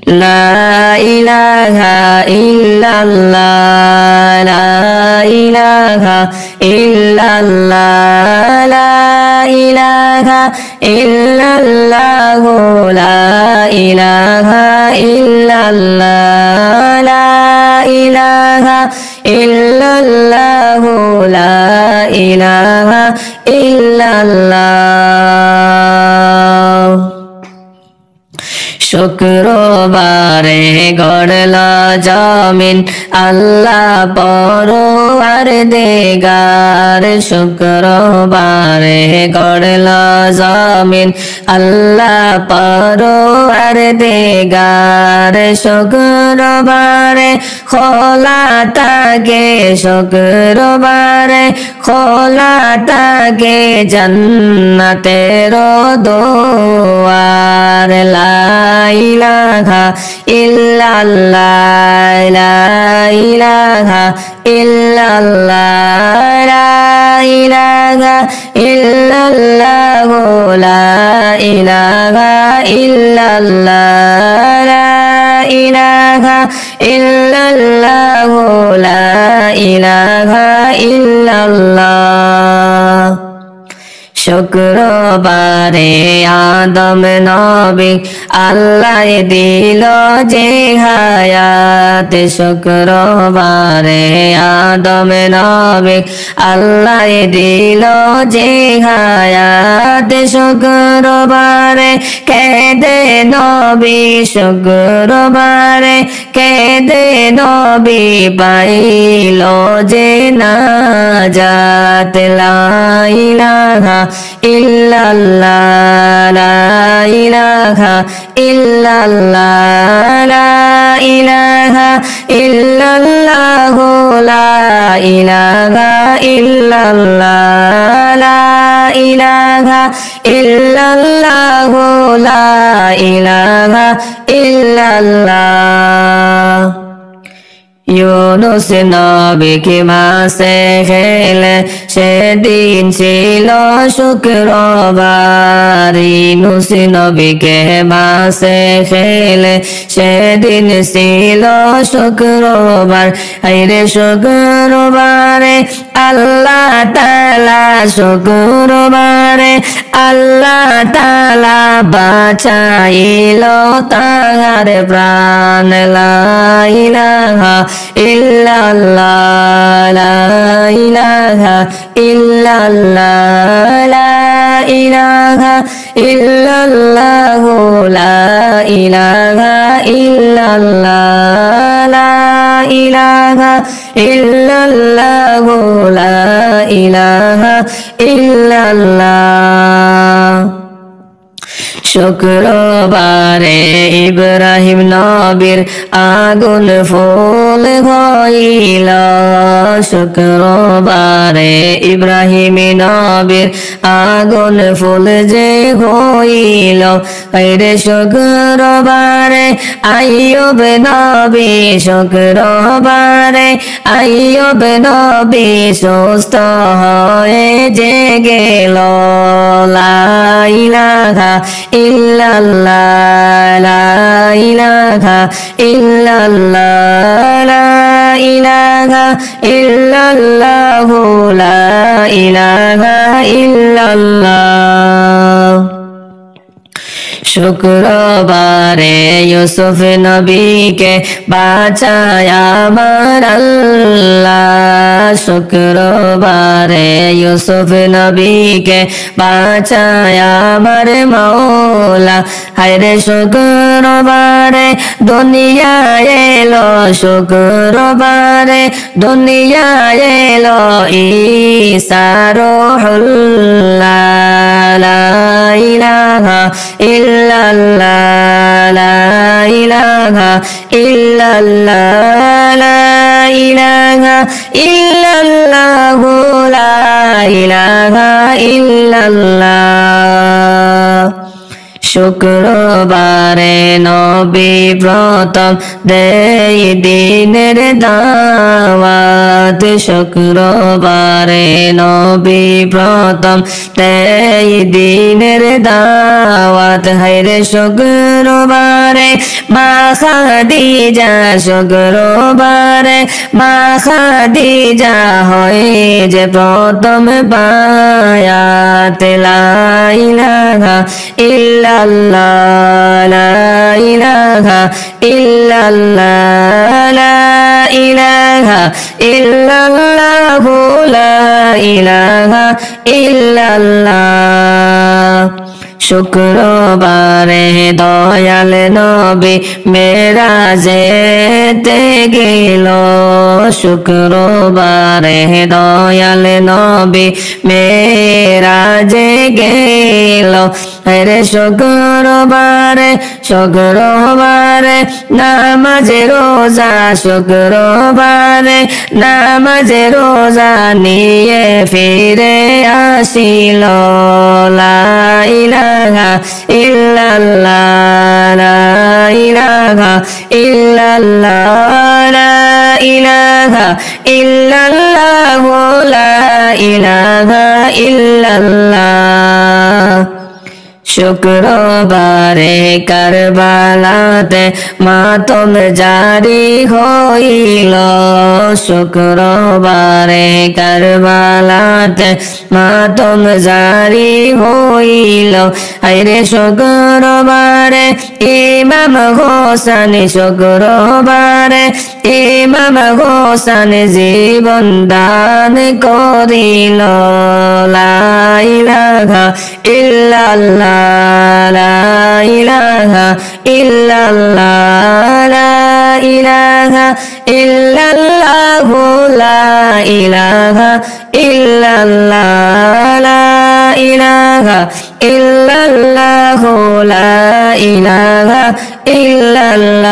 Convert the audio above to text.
لا إله إلا الله لا إله إلا الله لا إله إلا الله لا إله إلا الله لا إله إلا الله لا إله إلا الله শুক্রবারে গড়ল জমিন আল্লাহ পরওয়ারদিগার শুক্রবারে গড়ল জমিন আল্লাহ পরওয়ারদিগার শুক্রবারে খোলা থাকে শুক্রবারে খোলা থাকে জান্নাতের দুয়ার লা ইলাহা ইল্লাল্লাহ লা ইলাহা ইল্লাল্লাহ লা ইলাহা ইল্লাল্লাহ লা ইলাহা ইল্লাল্লাহ লা ইলাহা ইল্লাল্লাহ লা ইলাহা ইল্লাল্লাহ শুক্রবারে আদম নবী আল্লাহ দিল যে হায়াত শুক্রবারে আদম নবী আল্লাহ দিল যে হায়াত শুক্রবারে কেঁদে নবী শুক্রবারে কেঁদে নবী পাইল যে নাজাত লা ইলাহা ইল্লাল্লাহ লা ইলাহা ইল্লাল্লাহ লা ইলাহা ইল্লাল্লাহ লা ইলাহা ইল্লাল্লাহ লা ইলাহা ইল্লাল্লাহ লা ইলাহা ইল্লাল্লাহ ইউনুস নবীকে মাছে খেলে সেদিন ছিল শুক্রবার ইউনুস নবীকে মাছে খেলে সেদিন ছিল শুক্রবার হায়রে শুক্রবারে আল্লাহ তাআলা শুক্রবারে আল্লাহ তাআলা বাঁচাইল তাহার প্রাণ লা ইলাহা ইল্লাল্লাহ লা ইলাহা ইল্লাল্লাহ লা ইলাহা ইল্লাল্লাহ লা ইলাহা ইল্লাল্লাহ লা ইলাহা ইল্লাল্লাহ লা ইলাহা ইল্লাল্লাহ শুক্রবারে ইব্রাহিম নবীর আগুন ফুল হইল শুক্রবারে ইব্রাহিম নবীর আগুন ফুল যে হইল হায়রে শুক্রবারে আইয়ুব নবী শুক্রবারে আইয়ুব নবী সুস্থ হয়ে যে গেল লা ইলাহা ইল্লাল্লাহ লা ইলাহা ইল্লাল্লাহ লা ইলাহা ইল্লাল্লাহ লা ইলাহা ইল্লাল্লাহ শুক্রবারে ইউসুফ নবীকে বাঁচায় আমার আল্লাহ শুক্রবারে ইউসুফ নবীকে বাঁচায় আমার মাওলা হায়রে শুক্রবারে দুনিয়ায় এলো শুক্রবারে দুনিয়ায় এলো ঈসা রূহুল্লাহ লা ইলাহা ইল্লাল্লাহ লা ইলাহা ইল্লাল্লাহ লা ইলাহা ইল্লাল্লাহ লা ইলাহা ইল্লাল্লাহ শুক্রবারে নবী প্রথম দেই দিনের দাওয়াত শুক্রবারে নবী প্রথম দেই দিনের দাওয়াত হায়রে শুক্রবারে মা খাদিজা শুক্রবারে মা খাদিজা হয় যে প্রথম বায়াত লা ইলাহা ইল্লাল্লাহ লা ইলাহা ইল্লাল্লাহ লা ইলাহা ইল্লাল্লাহ লা ইলাহা ইল্লাল্লাহ শুক্রবারে দয়াল নবী মেরাজেতে গেল শুক্রবারে দয়াল নবী মেরাজে গেল রে শুক্রবারে শুক্রবারে নামাজে রোজা শুক্রবারে নামাজে রোজা নিয়ে ফিরে আসিল লা ইলাহা ইল্লাল্লাহ লা ইলাহা ইল্লাল্লাহ লা ইলাহা ইল্লাল্লাহ লা ইলাহা ইল্লাল্লাহ শুক্রবারে কারবালাতে মাতম জারি হইল শুক্রবারে কারবালাতে মাতম জারি হইল আইরে শুক্রবারে ইমাম হোসেন শুক্রবারে ইমাম হোসেন জীবন দান করিল লা ইলাহা ইল্লাল্লাহ লা ইলাহা ইল্লাল্লাহ লা ইলাহা ইল্লাল্লাহ লা ইলাহা ইল্লাল্লাহ লা ইলাহা ইল্লাল্লাহ লা ইলাহা ইল্লাল্লাহ